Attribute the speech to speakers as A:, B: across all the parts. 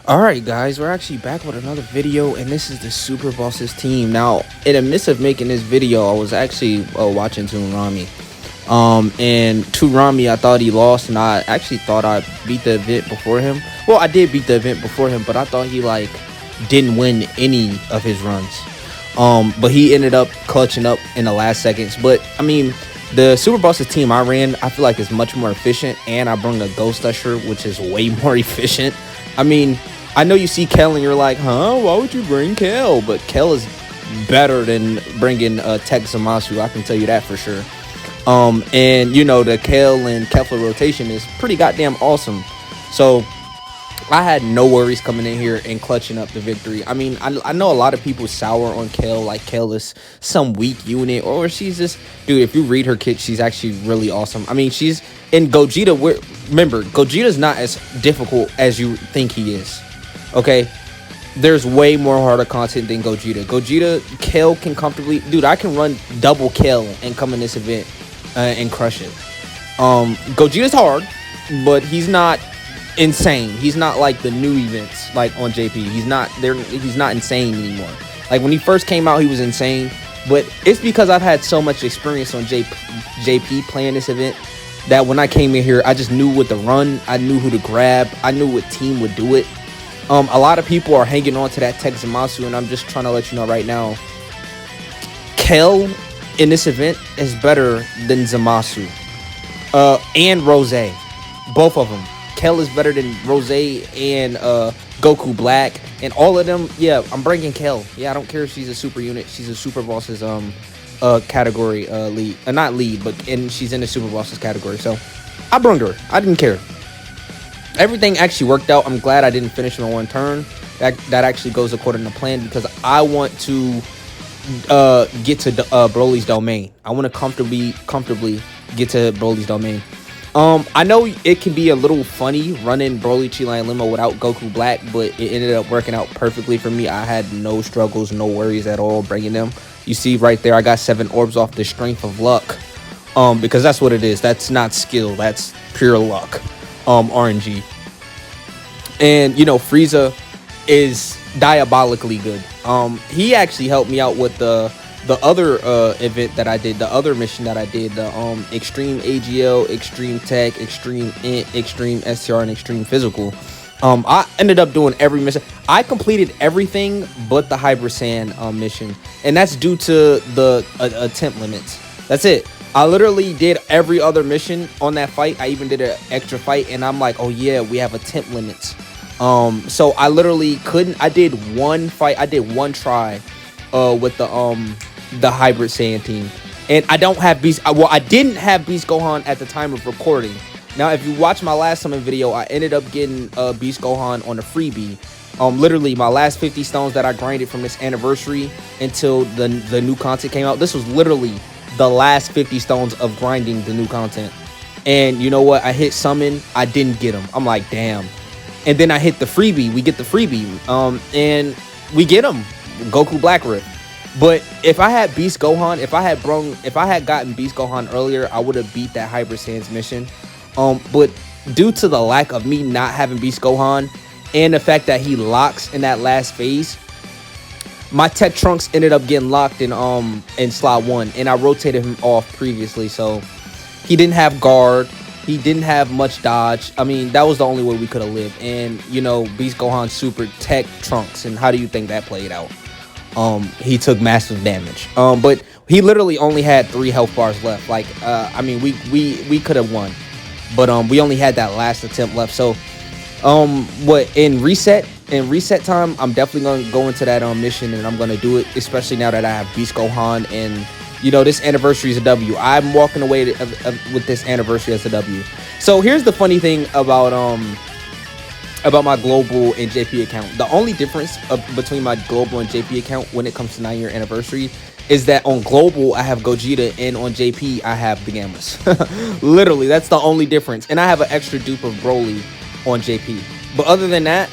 A: Alright guys, we're actually back with another video, and this is the Super Bosses team. Now, in the midst of making this video, I was actually watching Toonami. And Toonami, I thought he lost, and I actually thought I beat the event before him. Well, I did beat the event before him, but I thought he, like, didn't win any of his runs. But he ended up clutching up in the last seconds. But, I mean, the Super Bosses team I ran, I feel like is much more efficient, and I bring a Ghost Usher, which is way more efficient. I mean, I know you see Kel and you're like, huh, why would you bring Kel? But Kel is better than bringing Tech Zamasu, I can tell you that for sure. And, you know, the Kel and Kefla rotation is pretty goddamn awesome. So, I had no worries coming in here and clutching up the victory. I mean, I know a lot of people sour on Kel, like Kel is some weak unit, or she's just, dude, if you read her kit, she's actually really awesome. I mean, she's in Gogeta. Remember, Gogeta's not as difficult as you think he is. Okay, there's way more harder content than Gogeta. Kel can comfortably, dude, I can run double Kel and come in this event and crush it. Gogeta's hard, but he's not insane. He's not like the new events like on JP. He's not there. He's not insane anymore. Like when he first came out, he was insane, but it's because I've had so much experience on JP playing this event that when I came in here, I just knew what to run. I knew who to grab. I knew what team would do it. A lot of people are hanging on to that Tech Zamasu, and I'm just trying to let you know right now, Kel in this event is better than Zamasu and Rose. Both of them. Kel is better than Rose and Goku Black, and all of them. Yeah, I'm bringing Kel. Yeah, I don't care if she's a super unit. She's a Super Bosses category lead, not lead, and she's in the Super Bosses category. So I brung her. I didn't care. Everything actually worked out. I'm glad I didn't finish in one turn. That actually goes according to plan, because I want to get to Broly's domain. I want to comfortably get to Broly's domain. I know it can be a little funny running Broly, Chila, and Limo without Goku Black, but it ended up working out perfectly for me. I had no struggles, no worries at all bringing them. You see right there, I got 7 orbs off the strength of luck. Because that's what it is. That's not skill. That's pure luck. RNG. And you know, Frieza is diabolically good. He actually helped me out with the other event that I did, the other mission that I did, the extreme AGL, extreme tech, extreme int, extreme STR, and extreme physical. I ended up doing every mission. I completed everything but the Hybrid Sand mission, and that's due to the attempt limits. That's it. I literally did every other mission on that fight. I even did an extra fight, and I'm like, oh yeah, we have attempt limits. So I literally couldn't. I did one fight. I did one try with the Hybrid Saiyan team, and I don't have Beast. Well, I didn't have Beast Gohan at the time of recording. Now, if you watch my last summon video, I ended up getting Beast Gohan on a freebie. Literally my last 50 stones that I grinded from this anniversary until the new content came out. This was literally the last 50 stones of grinding the new content. And you know what? I hit summon. I didn't get him. I'm like, damn. And then I hit the freebie. We get the freebie. And we get him. Goku Black Rift. But if I had Beast Gohan, if I had gotten Beast Gohan earlier, I would have beat that Hybrid Sands mission. But due to the lack of me not having Beast Gohan and the fact that he locks in that last phase, my Tech Trunks ended up getting locked in slot 1, and I rotated him off previously, so he didn't have guard. He didn't have much dodge. I mean, that was the only way we could have lived. And you know, Beast Gohan super Tech Trunks, and how do you think that played out? He took massive damage. But he literally only had 3 health bars left. Like, I mean, we could have won, but we only had that last attempt left. So, what in reset time, I'm definitely gonna go into that mission, and I'm gonna do it, especially now that I have Beast Gohan, and you know, this anniversary is a W. I'm walking away with this anniversary as a W. So here's the funny thing about my global and JP account. The only difference between my global and JP account when it comes to 9-year anniversary is that on global I have Gogeta, and on JP I have the Gammas. Literally, that's the only difference. And I have an extra dupe of Broly on JP. But other than that,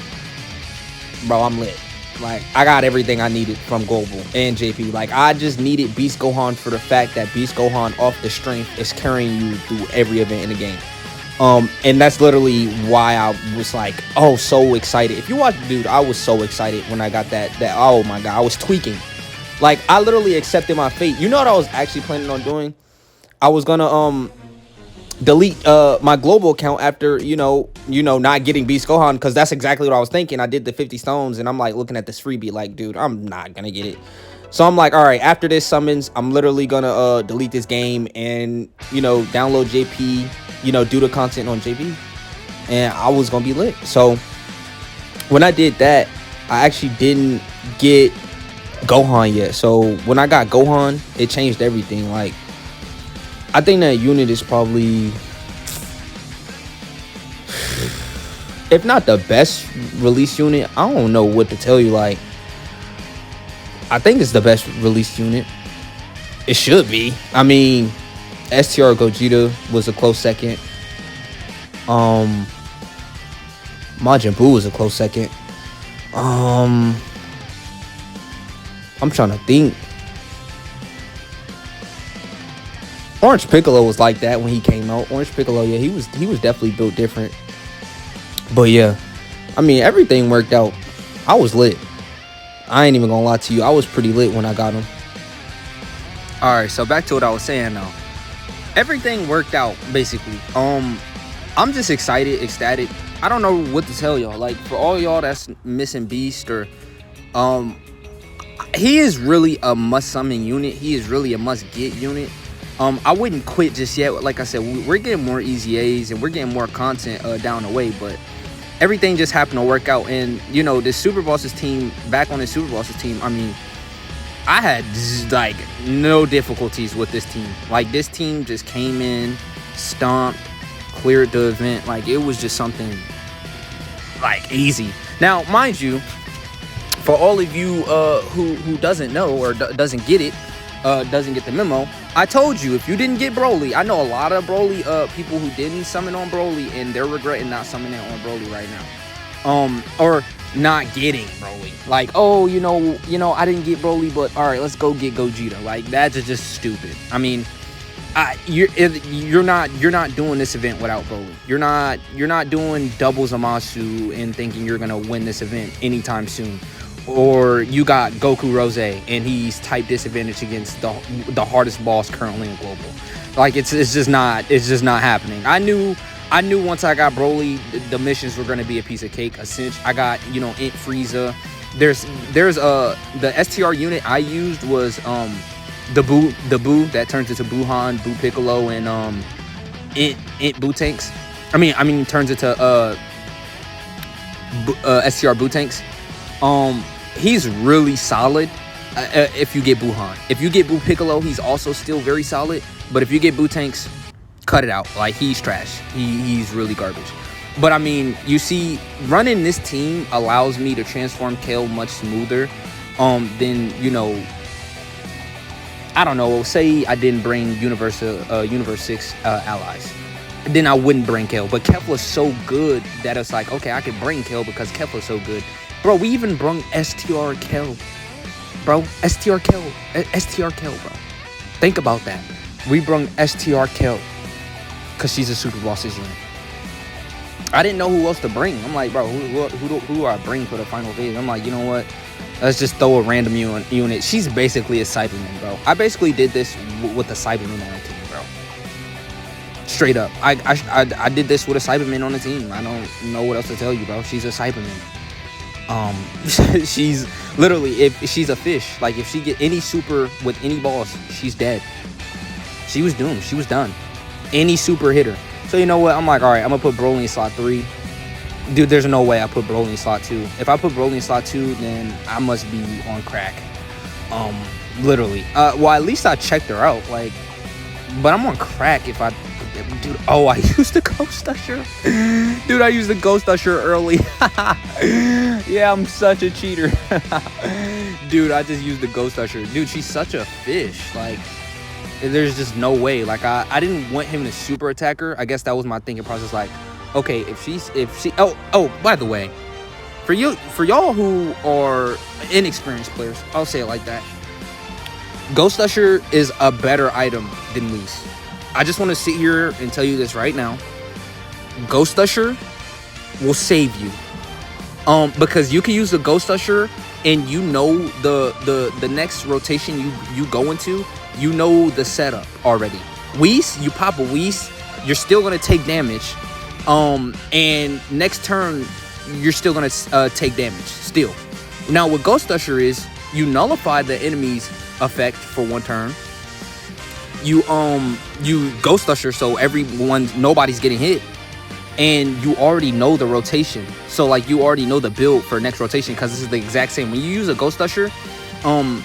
A: bro, I'm lit. Like, I got everything I needed from global and JP. Like, I just needed Beast Gohan for the fact that Beast Gohan off the strength is carrying you through every event in the game. And that's literally why I was like, oh, so excited. If you watch, dude, I was so excited when I got that, oh my God, I was tweaking. Like, I literally accepted my fate. You know what I was actually planning on doing? I was gonna, delete my global account after not getting Beast Gohan, because that's exactly what I was thinking. I did the 50 stones and I'm like looking at this freebie like, dude, I'm not gonna get it. So I'm like, all right, after this summons, I'm literally gonna delete this game and download JP, do the content on JP, and I was gonna be lit. So when I did that, I actually didn't get Gohan yet. So when I got Gohan, it changed everything. Like, I think that unit is probably, if not the best release unit, I don't know what to tell you. Like, I think it's the best release unit. It should be. I mean, STR Gogeta was a close second. Majin Buu was a close second. I'm trying to think. Orange Piccolo was like that when he came out. Orange Piccolo, yeah, he was definitely built different. But yeah, I mean, everything worked out. I was lit. I ain't even gonna lie to you. I was pretty lit when I got him. All right, so back to what I was saying now. Everything worked out basically. I'm just excited, ecstatic. I don't know what to tell y'all. Like, for all y'all that's missing Beast, or he is really a must summon unit. He is really a must get unit. I wouldn't quit just yet. Like I said, we're getting more Easyys and we're getting more content down the way, but everything just happened to work out. And this Super Bosses team, back on the Super Bosses team, I mean, I had like no difficulties with this team. Like, this team just came in, stomped, cleared the event. Like, it was just something like easy. Now, mind you, for all of you who doesn't know or doesn't get it, doesn't get the memo, I told you, if you didn't get Broly, I know a lot of Broly people who didn't summon on Broly, and they're regretting not summoning on Broly right now, or not getting Broly. Like, oh, I didn't get Broly, but all right, let's go get Gogeta. Like, that's just stupid. I mean, you're not doing this event without Broly. You're not doing double Zamasu and thinking you're gonna win this event anytime soon. Or you got Goku Rose and he's type disadvantage against the hardest boss currently in global. Like, it's just not happening. I knew once I got Broly, the missions were gonna be a piece of cake. A cinch. I got Int Frieza. There's the STR unit I used was the Boo that turns into Buhan, Boo Piccolo, and Int Boo Tanks. I mean turns into STR Boo Tanks. He's really solid if you get Buhan. If you get Boo Piccolo, he's also still very solid. But if you get Boo Tanks, cut it out. Like, he's trash. He's really garbage. But I mean, you see, running this team allows me to transform Kale much smoother than, I don't know, say I didn't bring Universe 6 allies. Then I wouldn't bring Kale. But Kefla's so good that it's like, okay, I could bring Kale because Kefla's so good. Bro, we even brung STR Kel. Bro, STR Kel, bro. Think about that. We brung STR Kel because she's a Super Bosses unit. I didn't know who else to bring. I'm like, bro, who do I bring for the final phase? I'm like, you know what? Let's just throw a random unit. She's basically a Cyberman, bro. I basically did this with a Cyberman on the team, bro. Straight up. I did this with a Cyberman on the team. I don't know what else to tell you, bro. She's a Cyberman. She's literally, if she's a fish, like, if she get any super with any boss, she's dead. She was doomed. She was done. Any super hitter. So you know what? I'm like, all right, I'm gonna put Broly in slot 3. Dude, there's no way I put Broly in slot 2. If I put Broly in slot 2, then I must be on crack. Literally. Well, at least I checked her out. Like, but I'm on crack if I. Dude, oh, I used the Ghost Usher. Dude, I used the Ghost Usher early. Yeah, I'm such a cheater. Dude, I just used the Ghost Usher. Dude, she's such a fish. Like, there's just no way. Like, I didn't want him to super attack her. I guess that was my thinking process. Like, okay, if she oh, by the way, for y'all who are inexperienced players, I'll say it like that. Ghost Usher is a better item than Whis. I just want to sit here and tell you this right now. Ghost Usher will save you. Because you can use the Ghost Usher, and you know the next rotation you go into, you know the setup already. Whis, you pop a Whis, you're still gonna take damage. And next turn, you're still gonna take damage still. Now what Ghost Usher is, you nullify the enemy's effect for one turn. You Ghost Usher, so nobody's getting hit, and you already know the rotation. So like you already know the build for next rotation, because this is the exact same. When you use a Ghost Usher,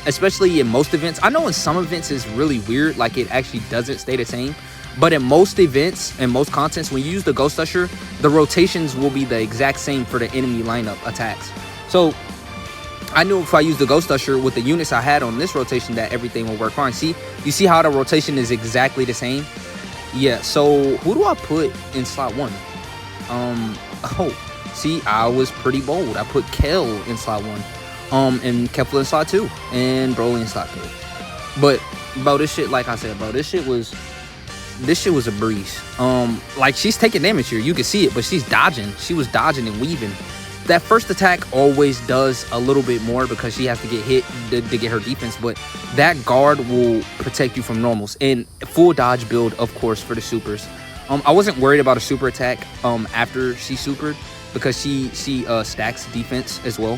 A: especially in most events, I know in some events it's really weird, like it actually doesn't stay the same. But in most events and most contents, when you use the Ghost Usher, the rotations will be the exact same for the enemy lineup attacks. So I knew if I used the Ghost Usher with the units I had on this rotation, that everything will work fine. See, you see how the rotation is exactly the same? Yeah, so who do I put in slot 1? See, I was pretty bold. I put Kel in slot 1, and Kefla in slot 2, and Broly in slot 3. But bro, this shit, like I said, bro, this shit was a breeze. Like, she's taking damage here, you can see it, but she's dodging. She was dodging and weaving. That first attack always does a little bit more because she has to get hit to get her defense, but that guard will protect you from normals. And full dodge build, of course, for the supers. I wasn't worried about a super attack after she supered, because she stacks defense as well.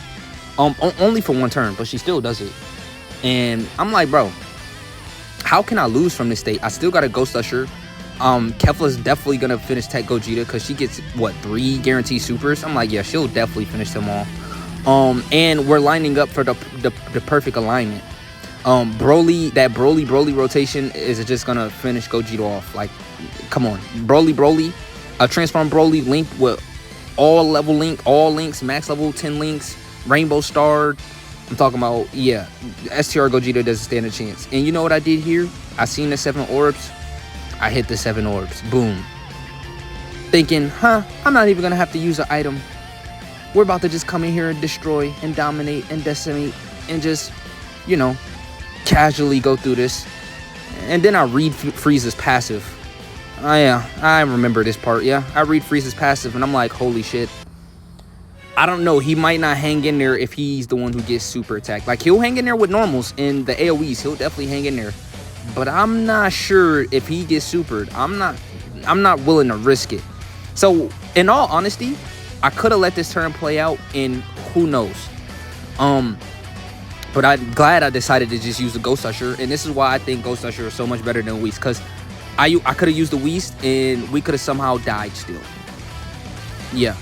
A: Only for one turn, but she still does it. And I'm like, bro, how can I lose from this state? I still got a Ghost Usher. Kefla's definitely gonna finish Tech Gogeta, because she gets what, 3 guaranteed supers. I'm like, yeah, she'll definitely finish them all. And we're lining up for the perfect alignment. That Broly rotation is just gonna finish Gogeta off. Like, come on, Broly, transform Broly link with all links, max level 10 links, Rainbow Star. I'm talking about, yeah, STR Gogeta doesn't stand a chance. And you know what I did here? I seen the 7 orbs. I hit the 7 orbs. Boom. Thinking, I'm not even gonna have to use an item. We're about to just come in here and destroy and dominate and decimate and just, you know, casually go through this. And then I read Frieza's passive. Yeah, I remember this part. Yeah, I read Frieza's passive, and I'm like, holy shit. I don't know. He might not hang in there if he's the one who gets super attacked. Like, he'll hang in there with normals and the AoEs. He'll definitely hang in there. But I'm not sure if he gets supered. I'm not willing to risk it. So, in all honesty, I could have let this turn play out, and who knows. But I'm glad I decided to just use the Ghost Usher, and this is why I think Ghost Usher is so much better than Whis, because I could have used the Whis, and we could have somehow died still. Yeah.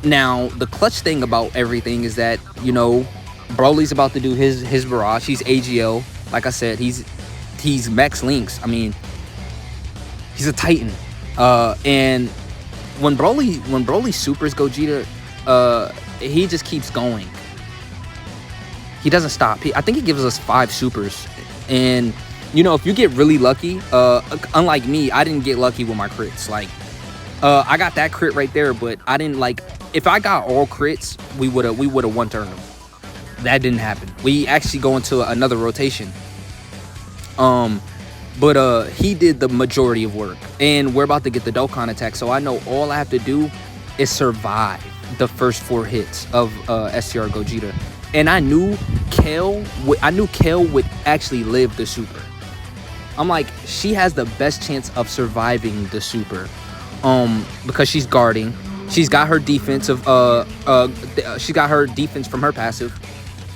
A: Now, the clutch thing about everything is that, you know, Broly's about to do his barrage. He's AGL. Like I said, he's max links. I mean, he's a Titan. And when Broly supers Gogeta, he just keeps going. He doesn't stop. I think he gives us 5 supers. And, you know, if you get really lucky, unlike me, I didn't get lucky with my crits. Like, I got that crit right there, but I didn't, like, if I got all crits, we would have one turned him. That didn't happen. We actually go into another rotation. But he did the majority of work, and we're about to get the Dokkan attack, so I know all I have to do is survive the first 4 hits of STR Gogeta. And I knew Kel would actually live the super. I'm like, she has the best chance of surviving the super, because she's guarding. She's got her defense she got her defense from her passive.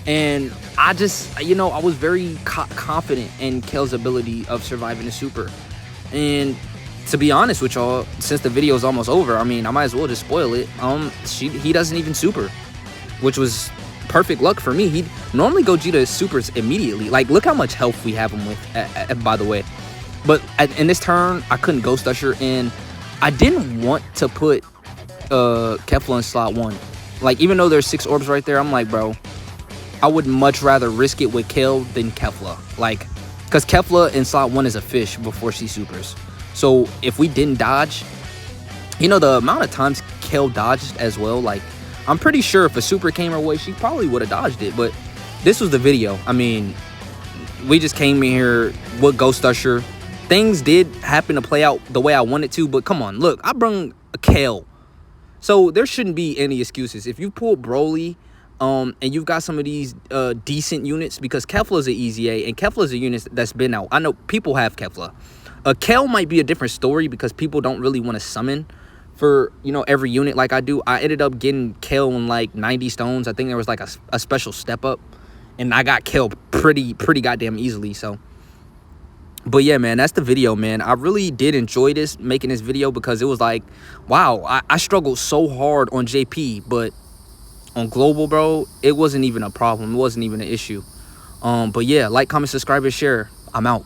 A: And I just, you know, I was very confident in Kel's ability of surviving the super. And to be honest with y'all, since the video is almost over, I mean, I might as well just spoil it. He doesn't even super, which was perfect luck for me. Normally Gogeta supers immediately. Like, look how much health we have him with, by the way. But in this turn, I couldn't Ghost Usher, and I didn't want to put Kefla in slot 1. Like, even though there's 6 orbs right there, I'm like, bro, I would much rather risk it with Kel than Kefla. Like, because Kefla in slot 1 is a fish before she supers. So if we didn't dodge, you know, the amount of times Kel dodged as well, like, I'm pretty sure if a super came her way, she probably would have dodged it. But this was the video. I mean, we just came in here with Ghost Usher, things did happen to play out the way I wanted to, but come on, look, I brung a Kale. So there shouldn't be any excuses. If you pull Broly, and you've got some of these decent units, because Kefla's an Easyyy, and Kefla's a unit that's been out. I know people have Kefla. Kale might be a different story because people don't really want to summon for, you know, every unit like I do. I ended up getting Kale in like 90 stones. I think there was like a special step up, and I got Kale pretty goddamn easily. So, but yeah, man, that's the video, man. I really did enjoy making this video, because it was like, wow, I struggled so hard on JP, but on global, bro, it wasn't even a problem. It wasn't even an issue. But yeah, like, comment, subscribe, and share. I'm out.